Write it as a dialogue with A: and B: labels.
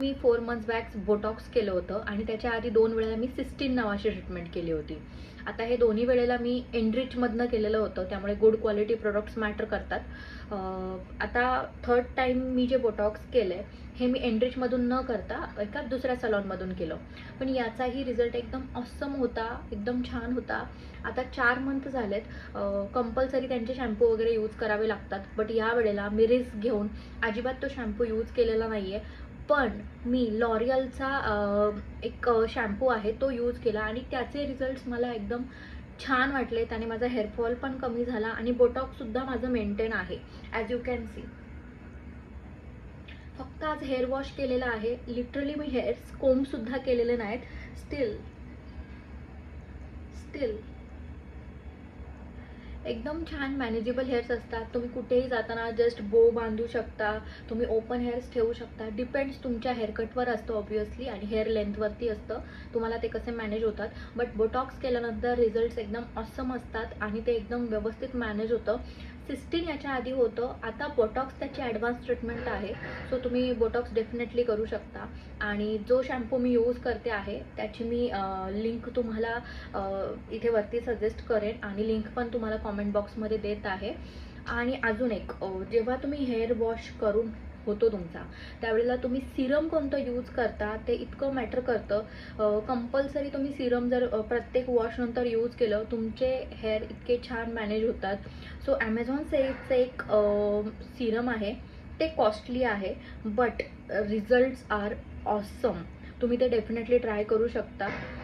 A: मी 4 months back Botox केलं होतं आणि त्याच्या आधी 2 वेळेला मी सिस्टीन नावाची ट्रीटमेंट केली होती. आता हे दोन्ही वेळेला मी एनरिचमधनं केलेलं होतं, त्यामुळे गुड क्वालिटी प्रोडक्ट्स मॅटर करतात. आता थर्ड टाईम मी जे बोटॉक्स केलं आहे हे मी एनरिचमधून न करता एका दुसऱ्या सलॉनमधून केलं, पण याचाही रिझल्ट एकदम ऑसम होता, एकदम छान होता. आता 4 मंथ झालेत. कंपल्सरी त्यांचे शॅम्पू वगैरे यूज करावे लागतात, बट या वेळेला मी रिस्क घेऊन अजिबात तो शॅम्पू यूज केलेला नाही आहे. पण मी लॉरियलचा एक शॅम्पू आहे तो यूज केला आणि त्याचे रिझल्ट्स मला एकदम छान वाटले. त्याने माझा हेअरफॉल पण कमी झाला आणि बोटॉक्ससुद्धा माझं मेंटेन आहे, ॲज यू कॅन सी. फक्त आज हेअर वॉश केलेला आहे, लिटरली मी हेअर्स कोम्बसुद्धा केलेले नाहीत. स्टील एकदम छान मॅनेजेबल हेअर्स असतात. तुम्ही कुठेही जाताना जस्ट बो बांधू शकता, तुम्ही ओपन हेअर्स ठेवू शकता. डिपेंड्स तुमच्या हेअरकटवर असतं ऑब्व्हियसली आणि हेअर लेंथवरती असतं तुम्हाला ते कसे मॅनेज होतात. बट बोटॉक्स केल्यानंतर रिझल्ट्स एकदम ऑसम असतात आणि ते एकदम व्यवस्थित मॅनेज होतं. सिस्टीन याच्या आधी होतं, आता बोटॉक्स त्याची ॲडव्हान्स ट्रीटमेंट आहे. सो तुम्ही बोटॉक्स डेफिनेटली करू शकता. आणि जो शॅम्पू मी यूज करते आहे त्याची मी लिंक तुम्हाला इथे वरती सजेस्ट करेन आणि लिंक पण तुम्हाला कॉमेंट बॉक्समध्ये देत आहे. आणि अजून एक, जेव्हा तुम्ही हेअर वॉश करून होतो तुमचा, त्यावेळेला तुम्ही सिरम कोणतं यूज करता ते इतकं मॅटर करतं. कंपल्सरी तुम्ही सिरम जर प्रत्येक वॉशनंतर यूज केलं, तुमचे हेअर इतके छान मॅनेज होतात. सो ॲमेझॉन सेल्सचं एक सिरम आहे, ते कॉस्टली आहे बट रिझल्ट्स आर ऑसम. तुम्ही ते डेफिनेटली ट्राय करू शकता.